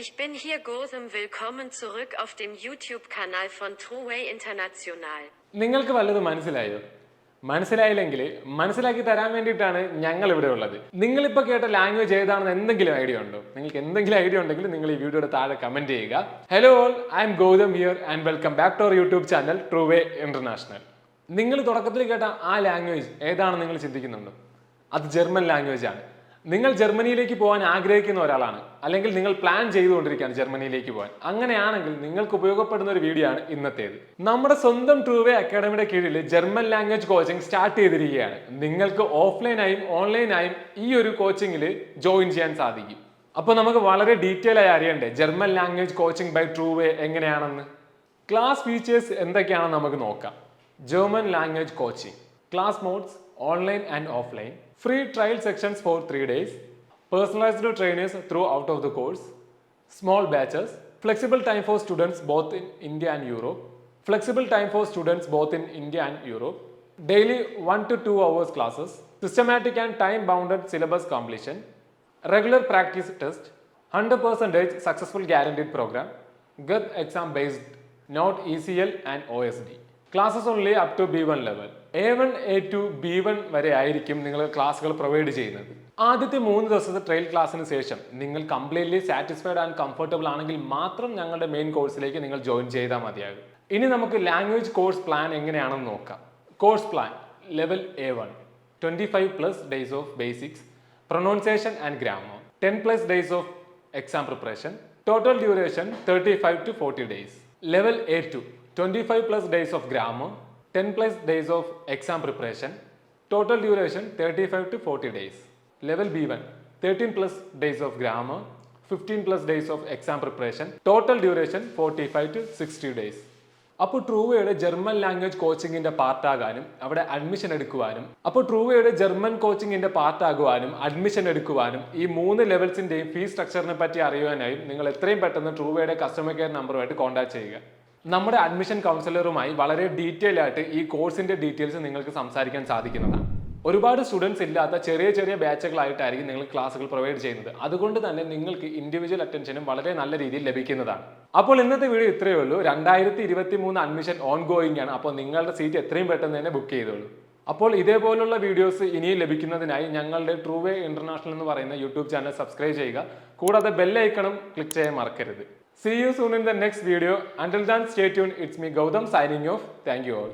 ich bin hier Gotham. Willkommen zurück auf dem YouTube-Kanal von Trueway International. നിങ്ങൾക്ക് വല്ലതും മനസ്സിലായോ? മനസ്സിലായില്ലെങ്കിൽ മനസ്സിലാക്കി തരാൻ വേണ്ടിയിട്ടാണ് ഞങ്ങൾ ഇവിടെ ഉള്ളത്. നിങ്ങളിപ്പോൾ കേട്ട ലാംഗ്വേജ് ഏതാണെന്ന് എന്തെങ്കിലും ഐഡിയ ഉണ്ടോ? നിങ്ങൾക്ക് എന്തെങ്കിലും ഐഡിയ ഉണ്ടെങ്കിൽ നിങ്ങൾ ഈ വീഡിയോയുടെ താഴെ കമന്റ് ചെയ്യുക. Hello all, I am Gautam here and welcome back to our YouTube channel trueway international. നിങ്ങൾ തുടക്കത്തിൽ കേട്ട ആ ലാംഗ്വേജ് ഏതാണെന്ന് നിങ്ങൾ ചിന്തിക്കുന്നുണ്ടോ? അത് ജർമ്മൻ ലാംഗ്വേജ് ആണ്. നിങ്ങൾ ജർമ്മനിയിലേക്ക് പോകാൻ ആഗ്രഹിക്കുന്ന ഒരാളാണ്, അല്ലെങ്കിൽ നിങ്ങൾ പ്ലാൻ ചെയ്തുകൊണ്ടിരിക്കുകയാണ് ജർമ്മനിയിലേക്ക് പോകാൻ. അങ്ങനെയാണെങ്കിൽ നിങ്ങൾക്ക് ഉപയോഗപ്പെടുന്ന ഒരു വീഡിയോ ആണ് ഇന്നത്തേത്. നമ്മുടെ സ്വന്തം ട്രൂവേ അക്കാഡമിയുടെ കീഴിൽ ജർമ്മൻ ലാംഗ്വേജ് കോച്ചിങ് സ്റ്റാർട്ട് ചെയ്തിരിക്കുകയാണ്. നിങ്ങൾക്ക് ഓഫ്ലൈനായും ഓൺലൈനായും ഈ ഒരു കോച്ചിങ്ങിൽ ജോയിൻ ചെയ്യാൻ സാധിക്കും. അപ്പോൾ നമുക്ക് വളരെ ഡീറ്റെയിൽ ആയി അറിയണ്ടേ ജർമ്മൻ ലാംഗ്വേജ് കോച്ചിങ് ബൈ ട്രൂവേ എങ്ങനെയാണെന്ന്? ക്ലാസ് ഫീച്ചേഴ്സ് എന്തൊക്കെയാണെന്ന് നമുക്ക് നോക്കാം. German language coaching class modes online and offline, free trial sections for 3 days, personalized trainers throughout of the course, small batches, flexible time for students both in India and Europe, flexible time for students both in India and Europe, daily 1 to 2 hours classes, systematic and time bounded syllabus completion, regular practice test, 100% successful guaranteed program, good exam based, not ECL and OSD. Classes only up to B1 level. A1, A2, B1 വരെ ആയിരിക്കും നിങ്ങൾ ക്ലാസ്സുകൾ provide ചെയ്യുന്നത്. ആദ്യത്തെ 3 ദിവസത്തെ trial ക്ലാസ്സിന് ശേഷം നിങ്ങൾ കംപ്ലീറ്റ്ലി സാറ്റിസ്ഫൈഡ് ആൻഡ് കംഫർട്ടബിൾ ആണെങ്കിൽ മാത്രം ഞങ്ങളുടെ മെയിൻ കോഴ്സിലേക്ക് നിങ്ങൾ ജോയിൻ ചെയ്താൽ മതിയാകും. ഇനി നമുക്ക് ലാംഗ്വേജ് കോഴ്സ് പ്ലാൻ എങ്ങനെയാണെന്ന് നോക്കാം. Course plan level A1 25+ days of basics, pronunciation and grammar, 10+ days of exam preparation, total duration 35 to 40 days. Level A2 25+ days of grammar, 10+ days of exam preparation, total duration 35 to 40 days. Level B1 13+ days of grammar, 15+ days of exam preparation, total duration 45 to 60 days. അപ്പോൾ ട്രൂവേയുടെ German language കോച്ചിങ്ങിന്റെ പാർട്ടാകാനും അവിടെ admission എടുക്കുവാനും admission എടുക്കുവാനും ഈ 3 ലെവൽസിന്റെയും fees സ്ട്രക്ചറിനെ പറ്റി അറിയുവാനായും നിങ്ങൾ എത്രയും പെട്ടെന്ന് ട്രൂവേയുടെ customer care നമ്പറുമായിട്ട് contact ചെയ്യുക. നമ്മുടെ admission കൗൺസിലറുമായി വളരെ ഡീറ്റെയിൽ ആയിട്ട് ഈ കോഴ്സിന്റെ ഡീറ്റെയിൽസ് നിങ്ങൾക്ക് സംസാരിക്കാൻ സാധിക്കുന്നതാണ്. ഒരുപാട് സ്റ്റുഡൻസ് ഇല്ലാത്ത ചെറിയ ചെറിയ ബാച്ചുകളായിട്ടായിരിക്കും നിങ്ങൾ ക്ലാസ്സുകൾ പ്രൊവൈഡ് ചെയ്യുന്നത്. അതുകൊണ്ട് തന്നെ നിങ്ങൾക്ക് ഇൻഡിവിജ്വൽ അറ്റൻഷനും വളരെ നല്ല രീതിയിൽ ലഭിക്കുന്നതാണ്. അപ്പോൾ ഇന്നത്തെ വീഡിയോ ഇത്രയേ ഉള്ളൂ. 2023 അഡ്മിഷൻ ഓൺ ഗോയിങ് ആണ്. അപ്പോൾ നിങ്ങളുടെ സീറ്റ് എത്രയും പെട്ടെന്ന് തന്നെ ബുക്ക് ചെയ്തോളൂ. അപ്പോൾ ഇതേപോലുള്ള വീഡിയോസ് ഇനിയും ലഭിക്കുന്നതിനായി ഞങ്ങളുടെ ട്രൂവേ ഇന്റർനാഷണൽ എന്ന് പറയുന്ന യൂട്യൂബ് ചാനൽ സബ്സ്ക്രൈബ് ചെയ്യുക. കൂടാതെ ബെൽ ഐക്കണും ക്ലിക്ക് ചെയ്യാൻ മറക്കരുത്. See you soon in the next video. Until then, stay tuned. It's me Gautam signing off. Thank you all.